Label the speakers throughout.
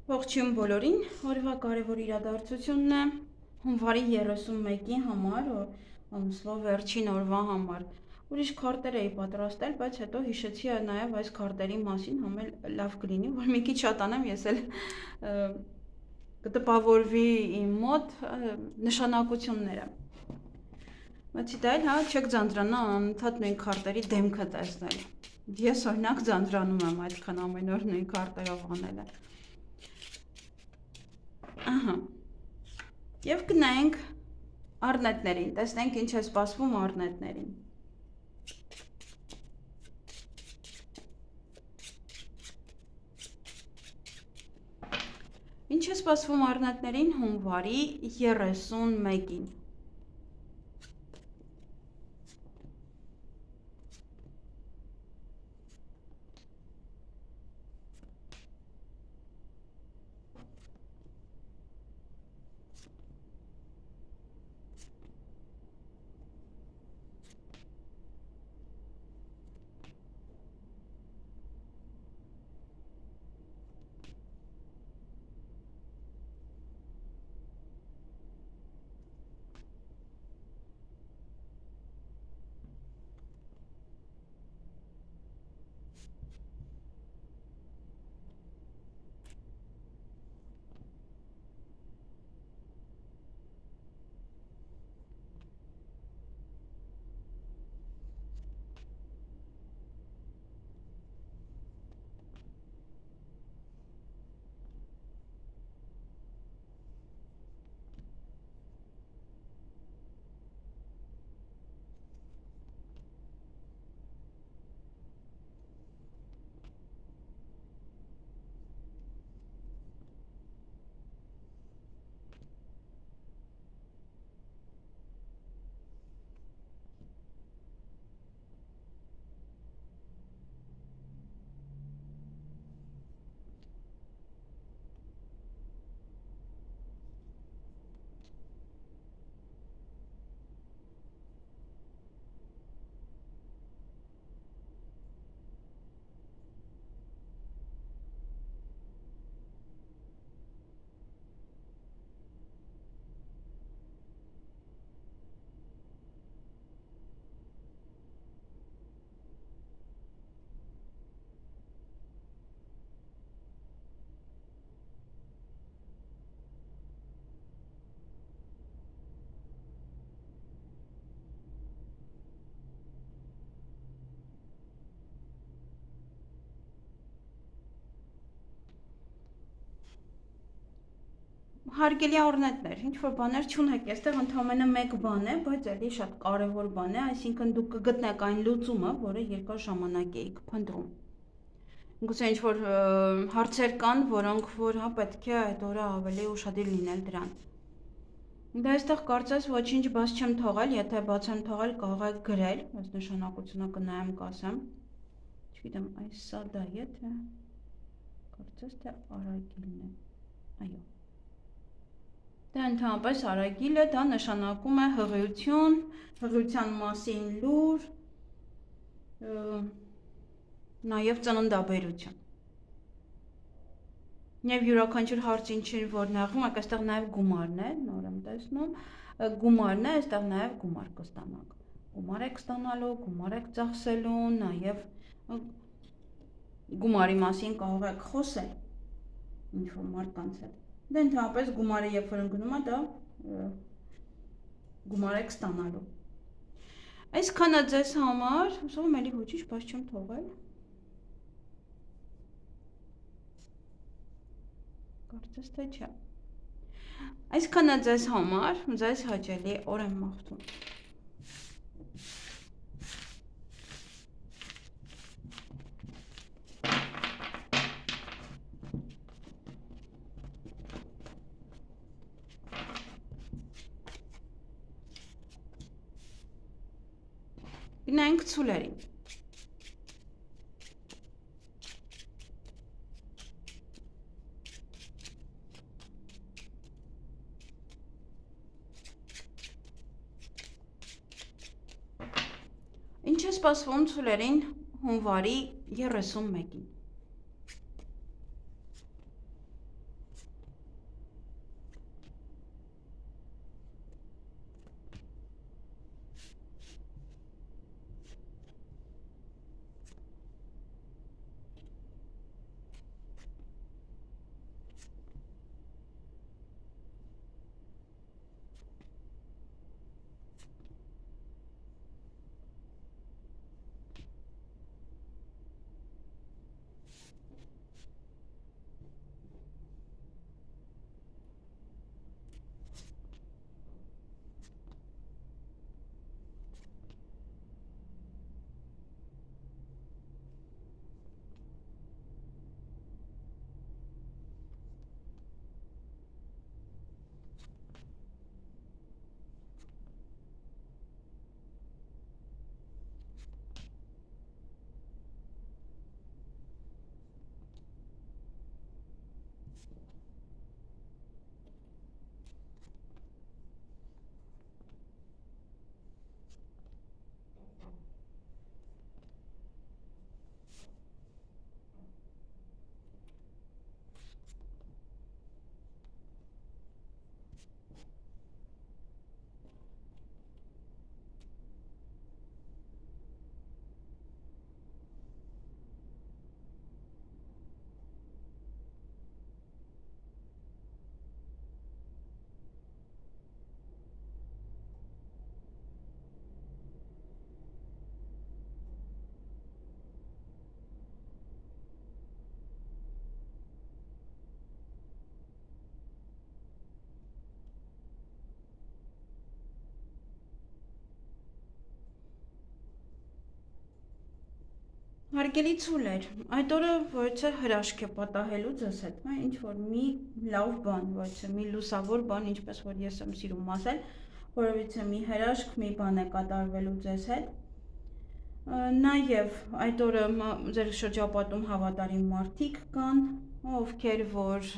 Speaker 1: Ողջույն բոլորին, օրվա կարևոր իրադարձությունն է հունվարի 31-ի համար, ամսվա վերջին օրվա համար։ Ուրիշ քարտեր էի պատրաստել, բայց հետո հիշեցի նաև այս քարտերի մասին, համ էլ լավ կլինի, որ մի քիչ շատանամ, ես էլ կտպավորվի իմ մոտ նշանակությունները։ Բացի դա էլ, հա, չեք ձանձրանա անընդհատ նույն քարտերի դեմքը տեսնել։ Ես օրինակ ձանձրանում եմ այդքան ամեն օր նույն քարտերով անելը։ Ահա։ Եվ գնանք առնետներին, տեսնենք ինչ է սպասվում առնետներին։ Ինչ է սպասվում առնետներին հունվարի 31-ին։ Հարգելի առնետներ, ինչ-որ բաներ չունեք, այստեղ ընդամենը մեկ բան է, բայց էլի շատ կարևոր բան է, այսինքն դուք կգտնեք այն լուծումը, որը երկար ժամանակ էիք փնտրում։ Գուցե ինչ-որ հարցեր կան, որոնք որ հա պետք է այդ օրը ավելի ուշադիր լինել դրան։ Դա այստեղ կարծես ոչինչ բաց չեմ թողել, եթե բաց եմ թողել, կարող եք գրել, այս նշանակությունը կնայեմ կասեմ։ Չգիտեմ, այս սա դա է, թե կարծես թե արագիլն է։ Այո։ Դա ընդհանրապես արագիլ է, դա նշանակում է հղիություն, հղիության մասին լուր, նաև ծննդաբերություն։ Եվ յուրաքանչյուր հարց ինչ որ նեղվում եք, այստեղ նաև գումարն է, նոր եմ տեսնում, գումարն է, այստեղ նաև գումար կստանաք։ Գումար եք ստանալու, գումար եք ծախսելու, նաև գումարի մասին կարող եք խոսել ինչ-որ մարդկանց հետ։ Դա ընդհանրապես գումարը երբ որ ընկնում է, դա գումար եք ստանալու։ Այսքանը ձեզ համար, ուսով եմ էլի ոչինչ բաց չեմ թողել։ Կարծես թե չէ։ Այսքանը ձեզ համար, ձեզ հաճելի օր եմ մաղթում։ Գնանք ցուլերին։ Ինչ է սպասվում ցուլերին հունվարի 31-ին։ Հարգելի ցուլեր, այդ օրը որը հրաշք է պատահելու ձեզ հետ, հա, ինչ որ մի լավ բան, որը մի լուսավոր բան, ինչպես որ ես եմ սիրում ասել, որովհետեւ մի հրաշք, մի բան է կատարվելու ձեզ հետ։ Նաև այդ օրը ձեր շրջապատում հավատարիմ մարդիկ կան, ովքեր որ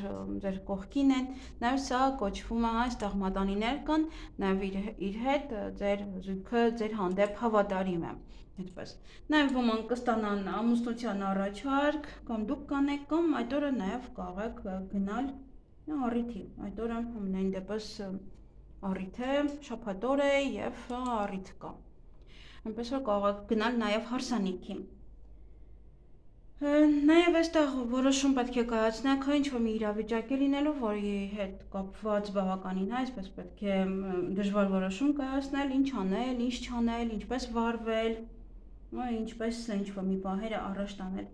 Speaker 1: ձեր կողքին են, նաև սա կոչվում է այստեղ մատանիներ կան, նաև իր հետ ձեր զույգը ձեր հանդեպ հավատարիմ է։ Այդպես։ Նաև ոմանք կստանան ամուսնության առաջարկ, կամ դուք կանեք, կամ այդ օրը նաև կարող եք գնալ առիթի։ Այդ օրը ամենայն դեպս առիթ է, շաբաթ օր է եւ առիթ կա։ Այնպես որ կարող եք գնալ նաև հարսանիքի։ Նաև այստեղ որոշում պետք է կայացնեք, ինչ որ մի իրավիճակ է լինելու, որի հետ կապված բավականին, հա, այսպես պետք է դժվար որոշում կայացնել, ինչ անել, ինչ չանել, ինչպես վարվել, ինչպես ինչ որ մի բաները առաջ տանել։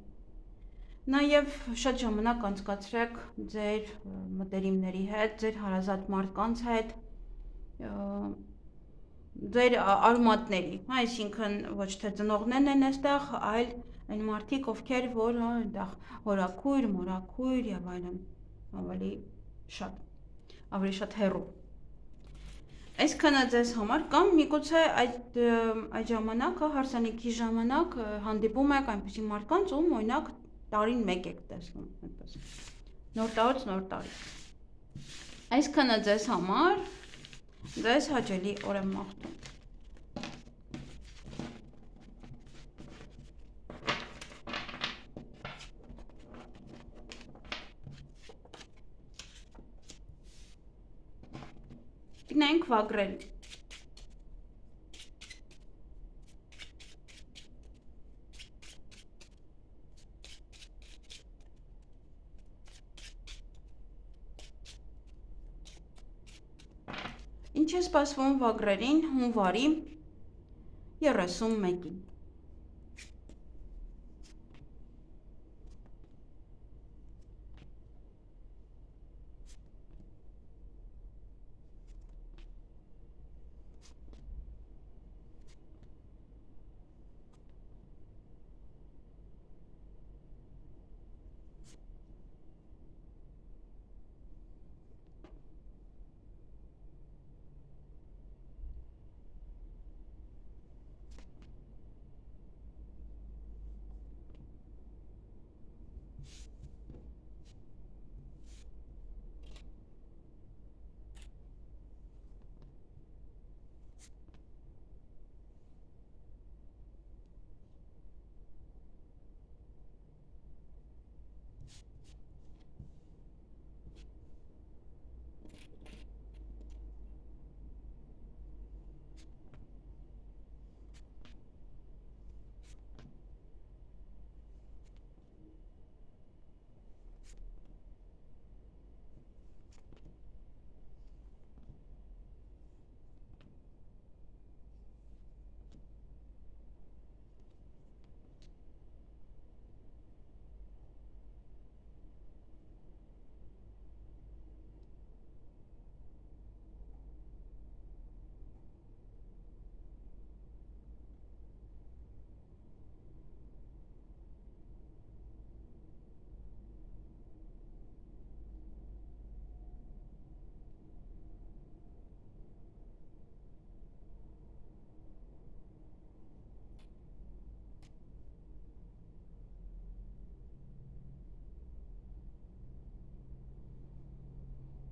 Speaker 1: Նաև շատ ժամանակ անցկացրեք ձեր մտերիմների հետ, ձեր հարազատ մարդկանց հետ, ձեր արմատների, այսինքն ոչ թե ծնողներն են այստեղ, այլ այն մարդիկ, ովքեր որ այդտեղ հորաքույր, մորաքույր եւ այլն, ավելի շատ հեռու։ Այսքանը ձեզ համար կամ միգուցե այդ ժամանակ, հարսանիքի ժամանակ հանդիպում եք այնպիսի մարդկանց, ում օրինակ տարին մեկ եք տեսնում, այդպես։ Նոր տարուց նոր տարի։ Այսքանը ձեզ համար, ձեզ հաճելի օր եմ մաղթում։ Գնանք վագրել։ Ինչ է սպասվում վագրերին հունվարի 31-ին։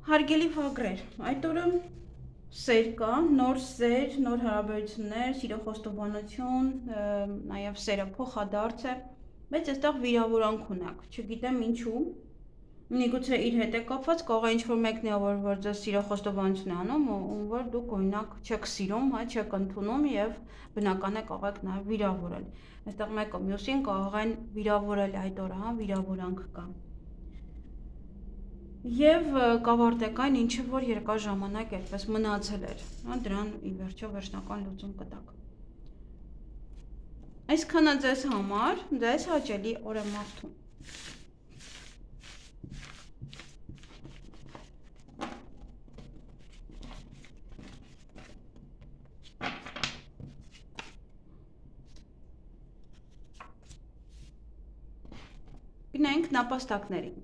Speaker 1: Հարգելի վագրեր, այդ օրը սեր կա, նոր սեր, նոր հարաբերություններ, սիրո խոստովանություն, նաև սերը փոխադարձ է, բայց այստեղ վիրավորանք ունեք, չգիտեմ ինչու, միգուցե իր հետ է կապված, կարող է ինչ-որ մեկն է, որ ձեզ սիրո խոստովանություն է անում, ում որ դուք օրինակ չեք սիրում, հա, չեք ընդունում եւ բնական է կարող եք նաև վիրավորել։ Այստեղ մեկը մյուսին կարող են վիրավորել այդ օրը, հա, վիրավորանք կա։ Եվ կավարտեք այն, ինչը որ երկար ժամանակ այդպես մնացել էր, դրան ի վերջո վերջնական լուծում կտաք։ Այսքանը ձեզ համար, ձեզ հաճելի օր եմ մաղթում։ Գնանք նապաստակներին։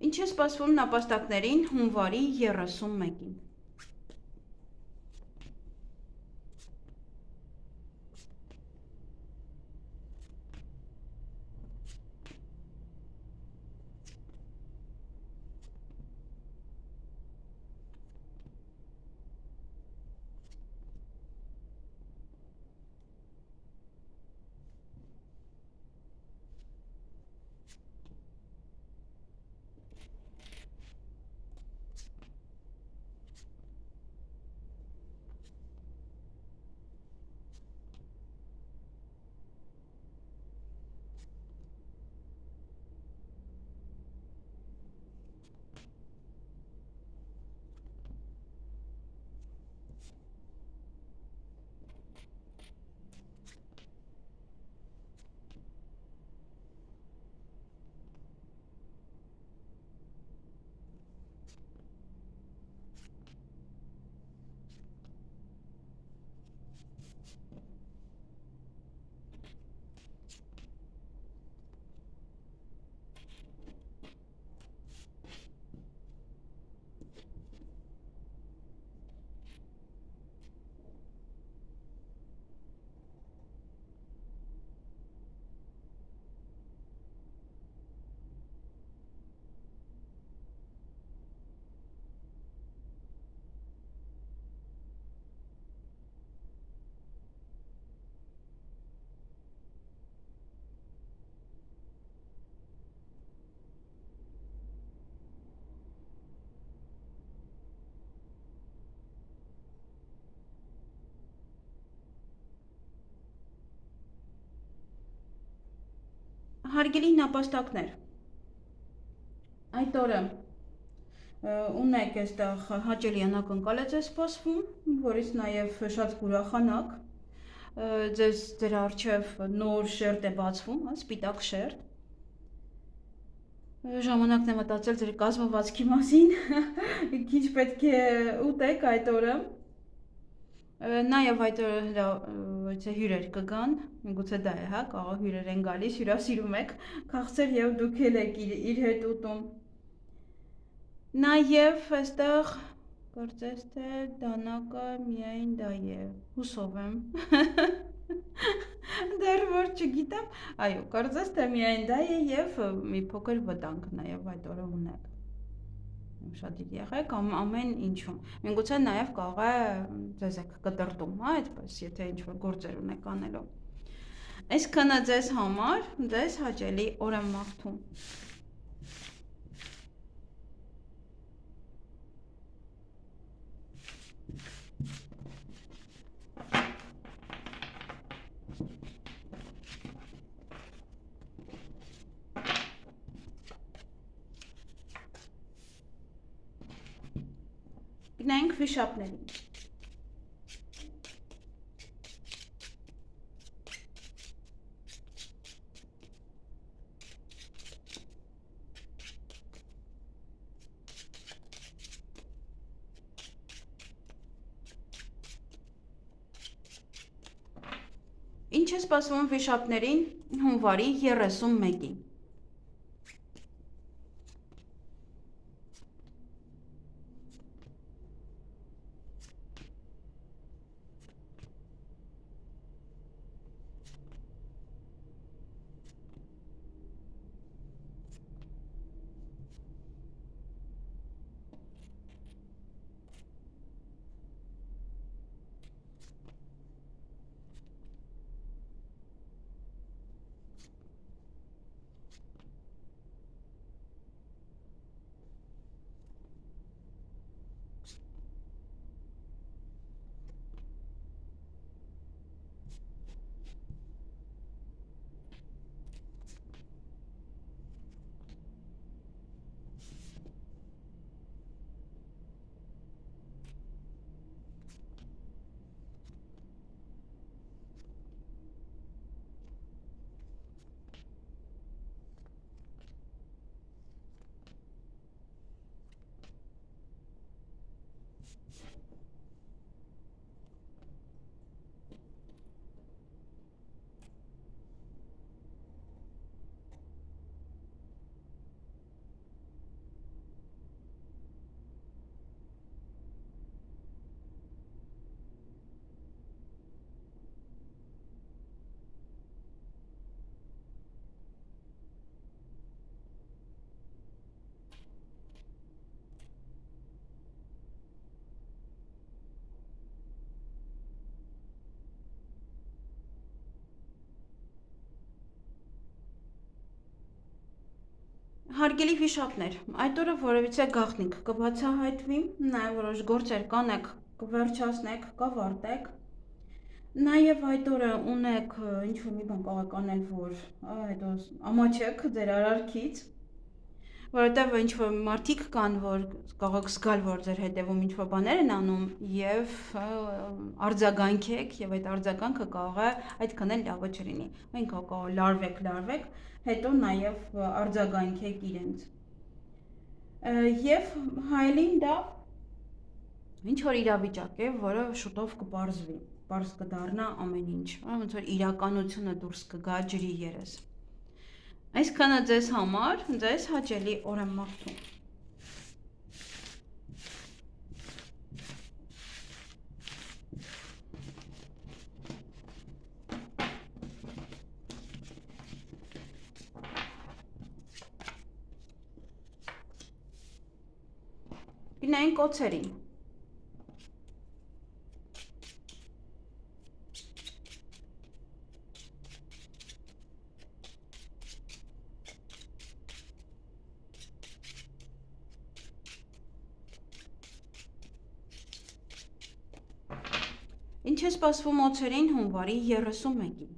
Speaker 1: Ինչ է սպասվում նապաստակներին հունվարի 31-ին։ Հարգելի նապաստակներ, այդ օրը ունեք այստեղ հաճելի անակնկալ է ձեզ սպասվում, որից նաև շատ կուրախանաք, ձեր առջև նոր շերտ է բացվում, սպիտակ շերտ, ժամանակն է մտածել ձեր կազմվածքի մասին, ինչ պետք է ուտեք այդ օրը, նաև այդ օրը հյուրեր կգան, գուցե դա է, կարող հյուրեր են գալիս, հյուրասիրում եք, քաղցր եւ դուք էլ եք իր հետ ուտում։ Նաև այստեղ կարծես թե դանակը միայն դա է, հուսով եմ։ Դեռ որ չգիտեմ, այո, կարծես թե միայն դա է եւ մի փոքր վտանգ նաև այդ օրը ունեք։ Ուշադիր եղեք ամեն ինչում։ Միգուցե նաև կարող է ձեզ եք կտրտում, այդպես, եթե ինչ-որ գործեր ունեք անելու։ Այսքանը ձեզ համար, ձեզ հաճելի օր եմ մաղթում։ Գնանք վիշապներին։ Ինչ է սպասվում վիշապներին հունվարի 31-ին։ Հարգելի վիշապներ, այդ օրը որևիցե գաղտնիք կբացահայտվի, նաև որոշ գործեր կանեք, կվերջացնեք, կավարտեք։ Նաև այդ օրը ունեք ինչ-որ մի բան կարող եք անել, որ հետո ամաչեք ձեր արարքից, որովհետև ինչ-որ մարդիկ կան, որ կարող եք զգալ, որ ձեր հետևում ինչ-որ բաներ են անում և արձագանքեք, և այդ արձագանքը կարող է այդքան էլ լավը չլինի։ Մենք կարող լարվեք, հետո նաև արձագանքեք իրենց։ Եվ հայելին դա ինչ-որ իրավիճակ է, որը շուտով կպարզվի, պարզ կդառնա ամեն ինչ, ոնց որ իրականությունը դուրս կգա ջրի երես։ Այսքանը ձեզ համար, ձեզ հաճելի օր եմ մաղթում։ Գնային կոցերին։ Ինչ է սպասվում օձերին հունվարի 31-ին։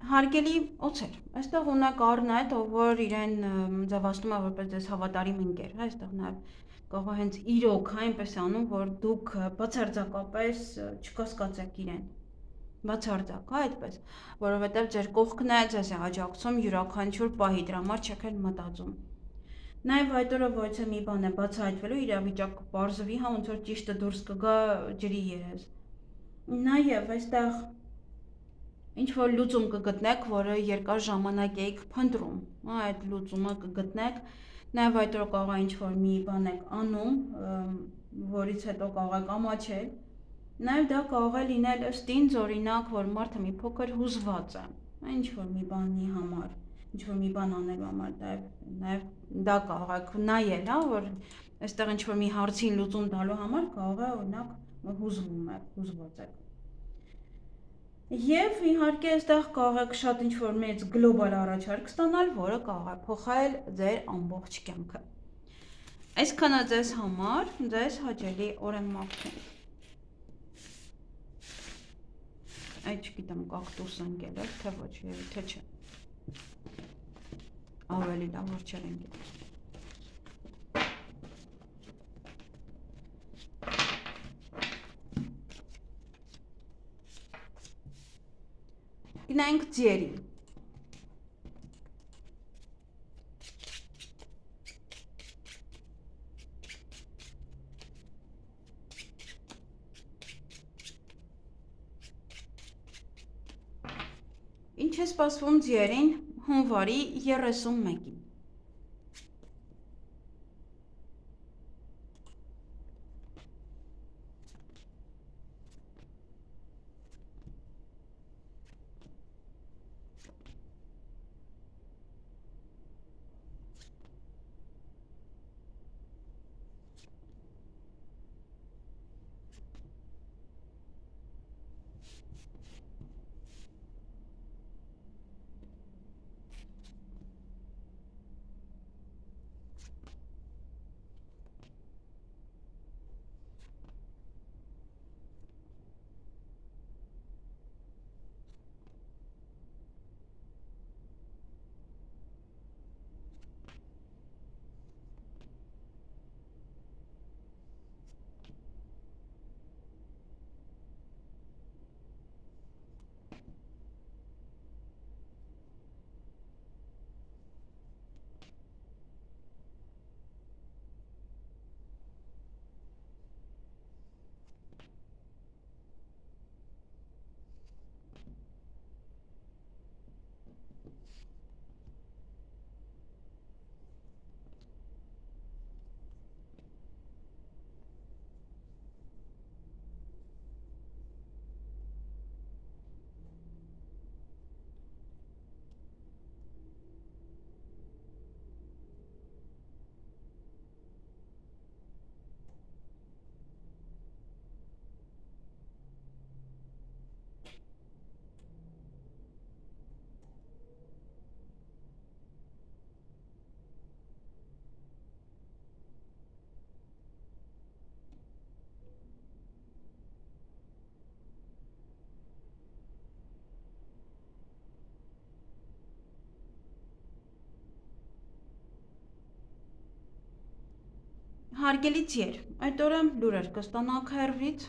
Speaker 1: Հարգելի օձեր, այստեղ ունեք առնետ, ով որ իրեն ձևացնում է որպես ձեզ հավատարիմ ընկեր, այստեղ նաև կարող է հենց իրոք այնպես անում, որ դուք բացարձակապես չկասկածեք իրեն, բացարձակ, այդպես, որովհետև ձեր կողքն է, ձեզ է աջակցում յուրաքանչյուր պահի, դրա համար չեք էլ մտածում։ Նաև այդ օրը ոչ մի բան է բացահայտվելու, իրավիճակ կպարզվի, ոնց որ ճիշտը դուրս կգա ջրի երես։ Նաև այստեղ ինչ-որ լուծում կգտնեք, որը երկար ժամանակ էիք փնտրում, այդ լուծումը կգտնեք, նաև այդ օրը կարող է ինչ-որ մի բան եք անում, որից հետո կարող եք ամաչել, նաև դա կարող է լինել ըստ ինձ, օրինակ, որ մարդը մի փոքր հուզված է, ինչ-որ մի բանի համար, ինչ-որ մի բան անելու համար, նաև դա կարող եք նայել, որ այստեղ ինչ-որ մի հարցին լուծում տալու համար կարող է, օրինակ, հուզվում եք, հուզված եք։ Եվ իհարկե այստեղ կարող եք շատ ինչ-որ մեծ գլոբալ առաջարկ ստանալ, որը կարող է փոխել ձեր ամբողջ կյանքը։ Այսքանը ձեզ համար, ձեզ հաճելի օր եմ մաղթում։ Այդ չգիտեմ կակտուս ընկել է, թե ոչ, թե չէ։ Ավելի լավ, որ չեր ընկել։ Գնանք ձիերին։ Ինչ է սպասվում ձիերին հունվարի 31-ին։ Հարգելից եր, այդ օրը լուրեր կստանաք հեռվից,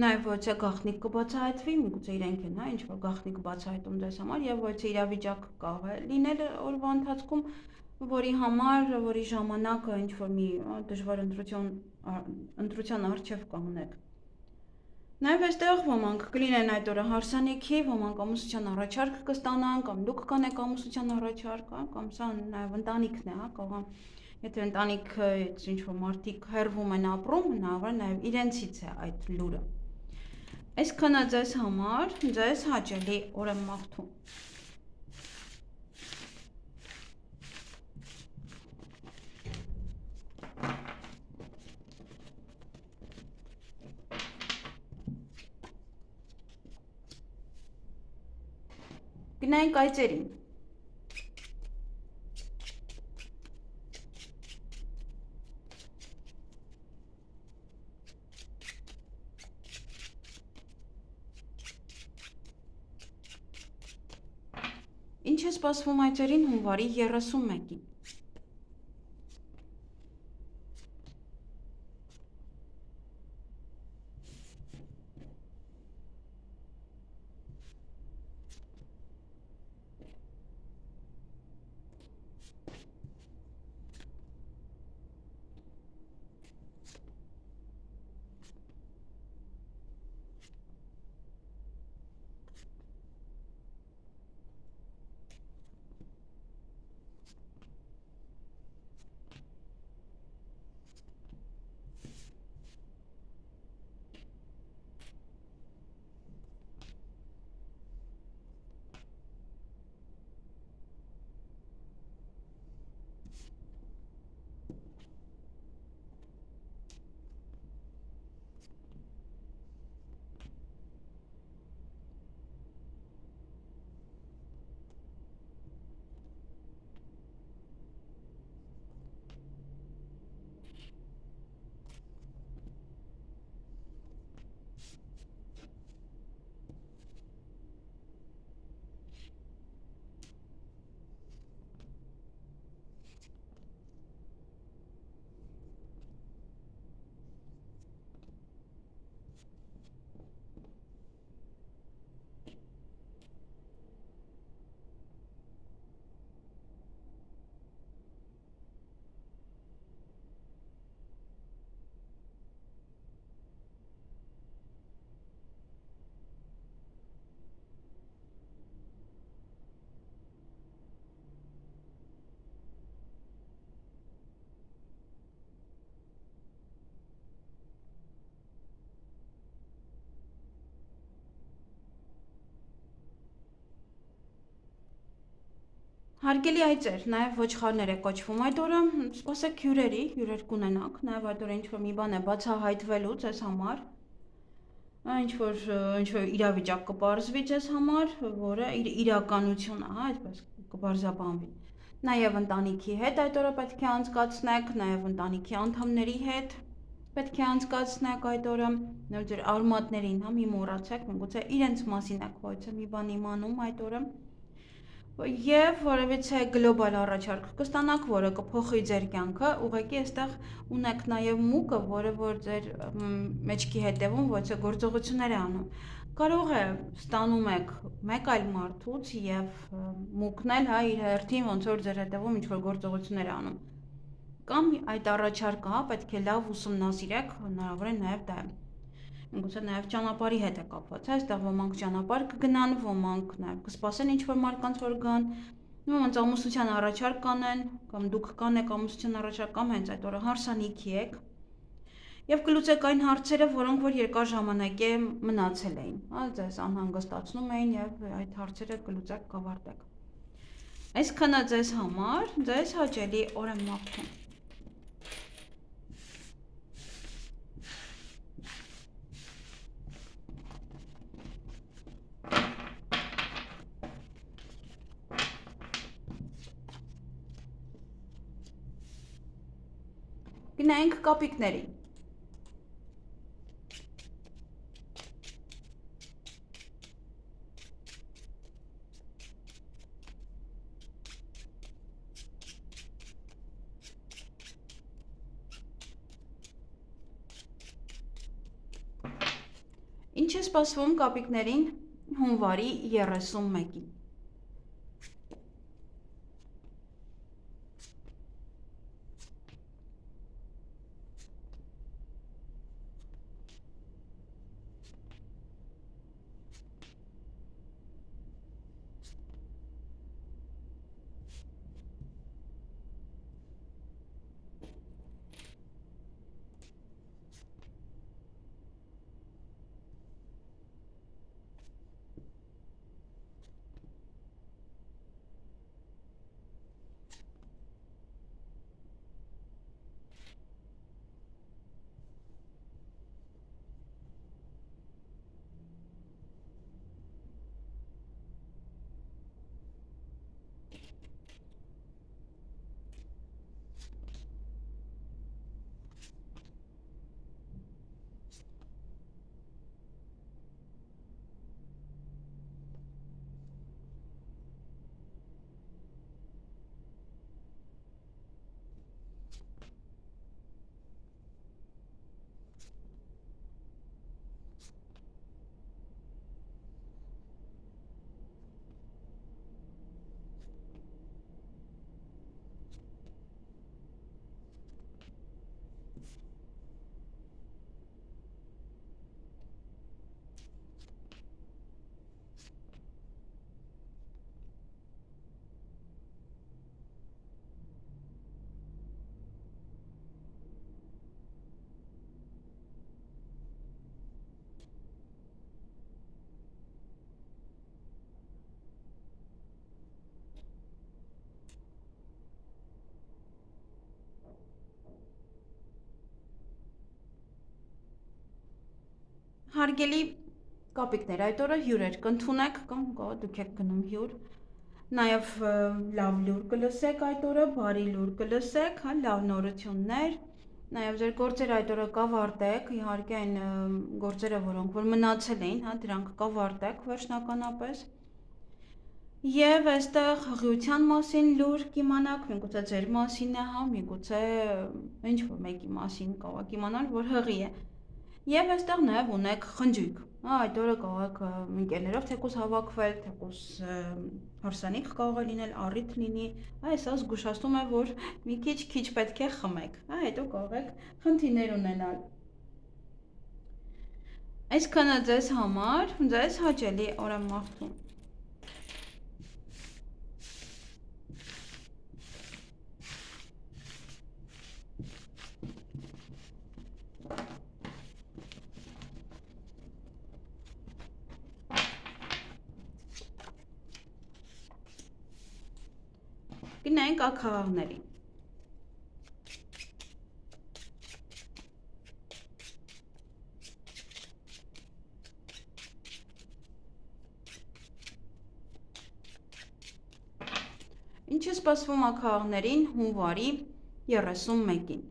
Speaker 1: նաև ոչ է գաղտնիք կբացահայտվի, միգուցե իրենք են, ինչ-որ գաղտնիք բացահայտում ձեզ համար եւ ոչ է իրավիճակ կարող է լինել օրվա ընթացքում, որի ժամանակը ինչ-որ մի դժվար ընտրության առջև կանգնեք։ Նաև այստեղ ոմանք կլինեն այդ օրը հարսանիքի, ոմանք ամուսնության առաջարկ կստանան, կամ դուք կանեք ամուսնության առաջարկ, կամ սա նաև ընտանիքն է, կարող եթե ընտանիքից ինչ-որ մարդիկ հեռվում են ապրում, հնարավոր նաև իրենցից է այդ լուրը։ Այսքանը ձեզ համար, ձեզ հաճելի օր եմ մաղթում։ Գնայինք այծերին։ Ինչ է սպասվում այծերին հունվարի 31-ին։ Հարգելի այծեր, նաև ոչխարներ է կոչվում այդ օրը, սպասեք հյուրեր կունենաք, նաև այդ օրը ինչ-որ մի բան է բացահայտվելու ձեզ համար, ինչ-որ իրավիճակ կպարզվի ձեզ համար, որը իր իրականություն է, այդպես կբարձաբանվի։ Նաև ընտանիքի հետ այդ օրը պետք է անցկացնեք, նաև ընտանիքի անդամների հետ պետք է անցկացնեք այդ օրը, նաև ձեր արմատներին, մի մոռացեք, միգուցե իրենց մասին եք ոչ մի բան իմանում այդ օրը։ Եվ որևիցե գլոբալ առաջարկ կստանաք, որը կփոխի ձեր կյանքը, ուղղակի այստեղ ունեք նաև մուկը, որը որ ձեր մեջքի հետևում ոչ է գործողություններ է անում։ Կարող է ստանում եք մեկ այլ մարդուց եւ մուկն էլ իր հերթին ոնց որ ձեր հետևում ինչ որ գործողություններ է անում։ Կամ այդ առաջարկը պետք է լավ ուսումնասիրեք, հնարավոր է նաև դա է։ Գուցե նաև ճանապարհի հետ է կապված, այստեղ ոմանք ճանապարհ կգնան, ոմանք նաև կսպասեն ինչ-որ մարդկանց, որ գան, ոմանց ամուսնության առաջարկ կանեն, կամ դուք կանեք ամուսնության առաջարկ, կամ հենց այդ օրը հարսանիքի եք, եւ կլուծեք այն հարցերը, որոնք որ երկար ժամանակ է մնացել էին, ձեզ անհանգստացնում էին եւ այդ հարցերը կլուծեք, կավարտեք։ Այսքանը ձեզ համար, ձեզ հաճելի օր եմ մաղթում։ Գնայինք կապիկներին։ Ինչ է սպասվում կապիկներին հունվարի 31-ին։ Հարգելի կապիկներ, այդ օրը հյուրեր կընդունեք կամ դուք եք գնում հյուր, նաև լավ լուր կլսեք այդ օրը, բարի լուր կլսեք, հա, լավ նորություններ, նաև ձեր գործերը այդ օրը կավարտեք, իհարկե այն գործերը, որոնք որ մնացել էին, հա, դրանք կավարտեք վերջնականապես։ Եվ այստեղ հղիության մասին լուր կիմանաք, միգուցե ձեր մասին է, հա, միգուցե ինչ-որ մեկի մասին կարող եք իմանալ, որ հղի է։ Եվ այստեղ նաև ունեք խնջույք, այդ օրը կարող եք ընկերներով թեկուզ հավաքվել, թեկուզ հարսանիք կարող է լինել, առիթ լինի, այս զգուշացնում է, որ մի քիչ պետք է խմեք, հետո կարող եք խնդիրներ ունենալ։ Այսքանը ձեզ համար, ձեզ հաճելի օր եմ մաղթում։ Գնանք աքաղաղներին։ Ինչ է սպասվում աքաղաղներին հունվարի 31-ին։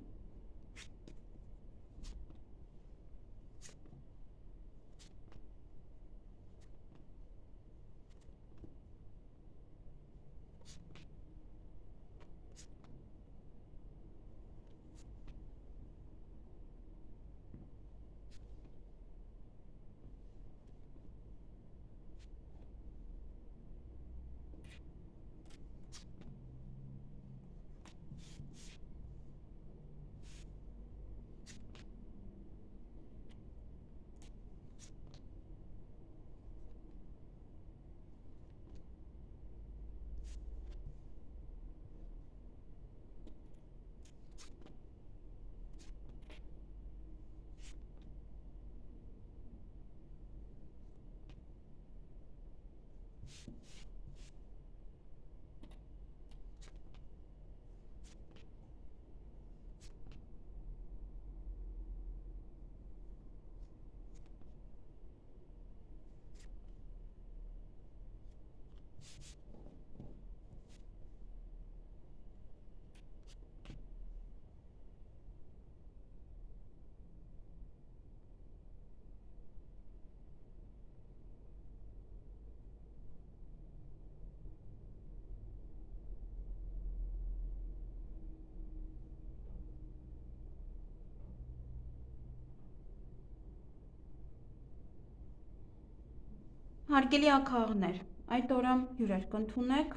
Speaker 1: Հարգելի ակաղներ, այդ օրը հյուրեր կընդունեք,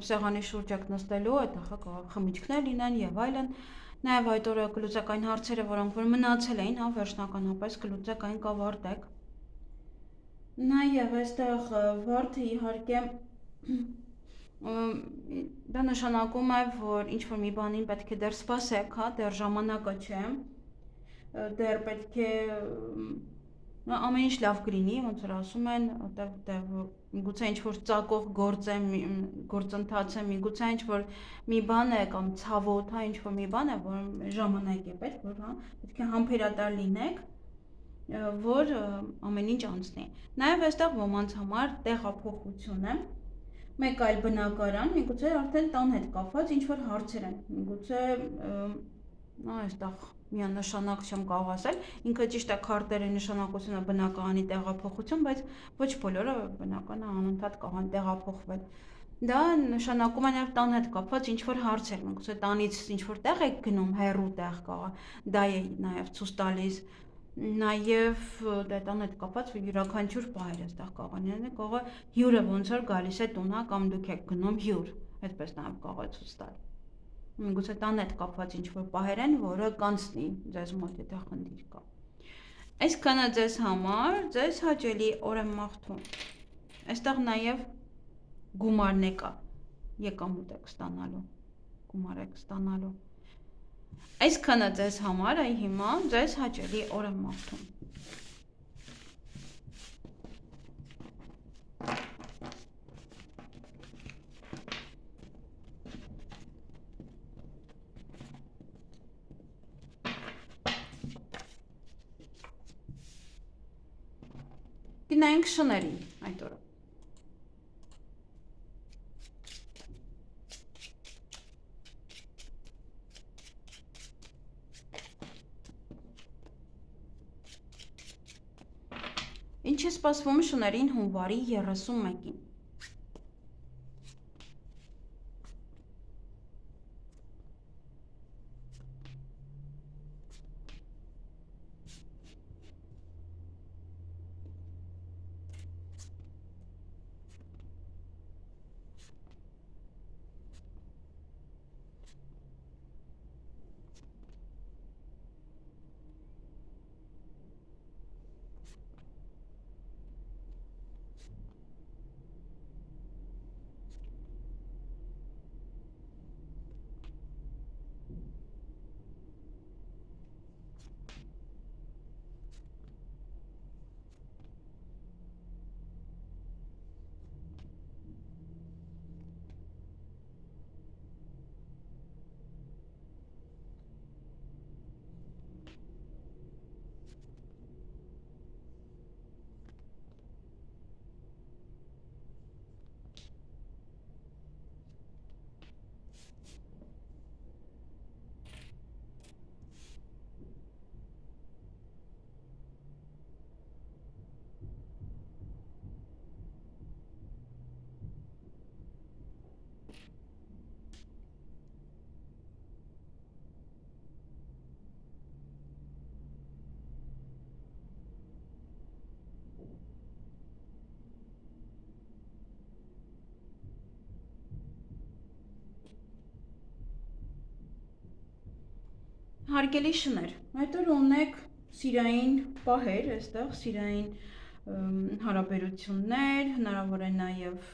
Speaker 1: սեղանի շուրջ եք նստելու, այդտեղ կարող խմիչքներ լինեն եւ այլն, նաեւ այդ օրը կլուծեք այն հարցերը, որոնք որ մնացել էին, վերջնականապես կլուծեք այն կավարտեք։ Նաեւ այստեղ վարդը իհարկե դա նշանակում է, որ ինչ որ մի բանին պետք է դեռ սպասեք, դեռ ժամանակը չէ, դեռ պետք է ամեն ինչ լավ կլինի, ոնց որ ասում են, միգուցե ինչ-որ ծակող գործընթաց է, միգուցե ինչ-որ մի բան է կամ ցավոտ, ինչ-որ մի բան է, որ ժամանակ է պետք, որ պետք է համբերատար լինեք, որ ամեն ինչ անցնի։ Նաև այստեղ ոմանց համար տեղափոխություն է, մեկ այլ բնակարան, միգուցե արդեն տան հետ կապված ինչ-որ հարցեր են, միգուցե այստեղ միանշանակ չեմ կարող ասել, ինքը ճիշտ է քարտերի նշանակությունը բնակարանի տեղափոխություն, բայց ոչ բոլորը բնականը անընդհատ կարող են տեղափոխվել։ Դա նշանակում է նաև տան հետ կապված ինչ-որ հարցեր, միգուցե տանից ինչ-որ տեղ եք գնում, հեռու տեղ կարող, դա է նաև ցույց տալիս, նաև դա տան հետ կապված յուրաքանչյուր պահեր այստեղ կարող է, կարող հյուրը ոնց որ գալիս է տուն, կամ դուք եք գնում հյուր, այդպես նաև կարող է ցույց տալ։ Միգուցե տան հետ կապված ինչ-որ պահեր են, որը կանցնի ձեզ մոտ, եթե խնդիր կա։ Այսքանը ձեզ համար, ձեզ հաճելի օր եմ մաղթում։ Այստեղ նաև գումարն է կա, եկամուտ եք ստանալու, գումար եք ստանալու։ Այսքանը ձեզ համար, այ հիմա ձեզ հաճելի օր եմ մաղթում։ Գնայինք շներին այդ օրը։ Ինչ է սպասվում շներին հունվարի 31-ին։ Հարգելի շներ, այդ օր ունեք սիրային պահեր, այստեղ սիրային հարաբերություններ, հնարավոր է նաև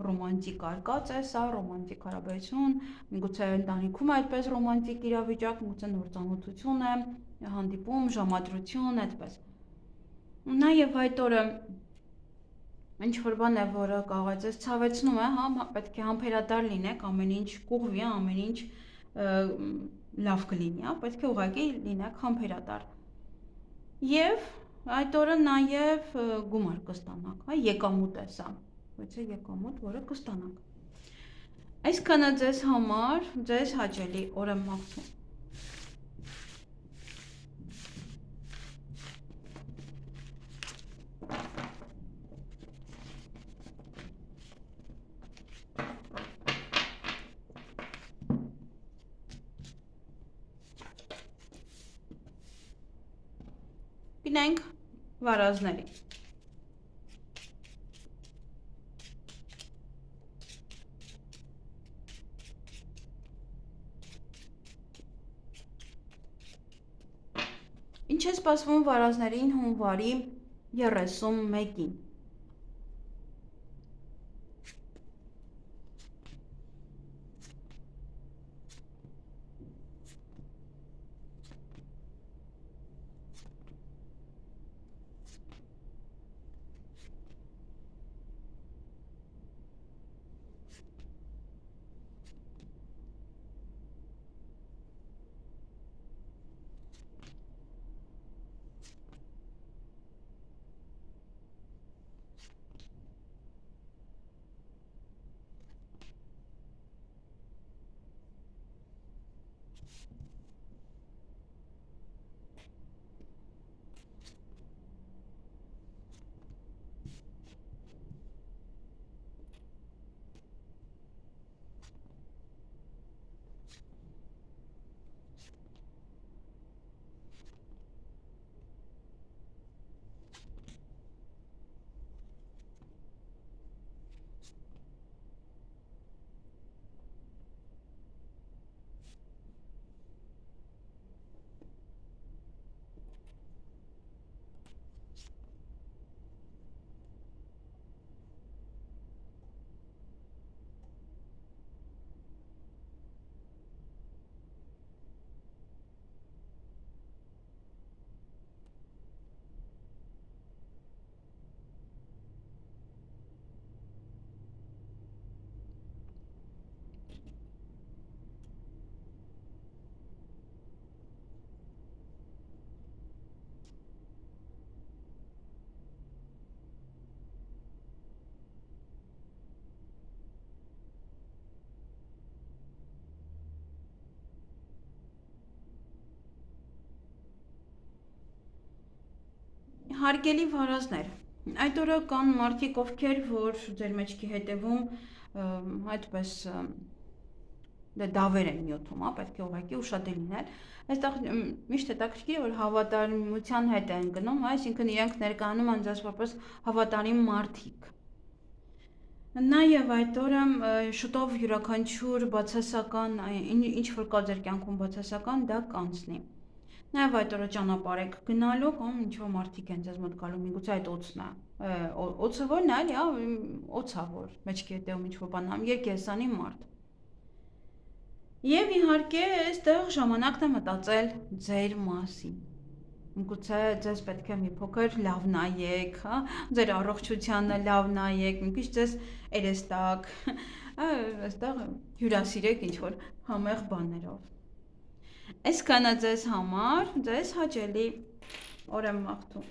Speaker 1: ռոմանտիկ արկած է սա, ռոմանտիկ հարաբերություն, միգուցե ընտանիքում այդպես ռոմանտիկ իրավիճակ, միգուցե նոր ծանոթություն է, հանդիպում, ժամադրություն, այդպես։ Նաև այդ օրը ինչ-որ բան է, որը կարող է ձեզ ցավեցնում է, պետք է համբերատար լինեք, ամեն ինչ կուղվի, ամեն ինչ լավ կլինի, պետք է ուղղակի լինեք համբերատար։ Եվ այդ օրը նաև գումար կստանաք, եկամուտ է սա, բայց է եկամուտ, որը կստանաք։ Այսքանը ձեզ համար, ձեզ հաճելի օր եմ մաղթում։ Գնանք վարազների։ Ինչ է սպասվում վարազներին հունվարի 31-ին։ Հարգելի վարազներ, այդ օրը կան մարդիկ, ովքեր որ ձեր մեջքի հետևում այդպես դավեր են նյութում, պետք է ուղղակի ուշադիր լինել։ Այստեղ միշտ հետաքրքիր է, որ հավատարմության հետ են գնում, այսինքն իրենք ներկայանում են ձեզ որպես հավատարիմ մարդիկ։ Նաև այդ օրը շուտով յուրաքանչյուր բացասական, ինչ որ կա ձեր կյանքում բացասական, դա կանցնի։ Նաև այդ օրը ճանապարհ եք գնալու կամ ինչ-որ մարդիկ են ձեզ մոտ գալու, միգուցե այդ օծն է։ Օծը ո՞րն է, էլի, օծա որ մեջքի հետևում ինչ-որ բան ամ, երկեսանի մարդ։ Եվ իհարկե, այստեղ ժամանակն է մտածել ձեր մասին։ Միգուցե ձեզ պետք է մի փոքր լավ նայեք, հա, ձեր առողջությանը լավ նայեք, մի քիչ ձեզ երեստակ, այստեղ հյուրասիրեք ինչ-որ համեղ բաներով։ Այսքանը ձեզ համար, ձեզ հաճելի օր եմ մաղթում։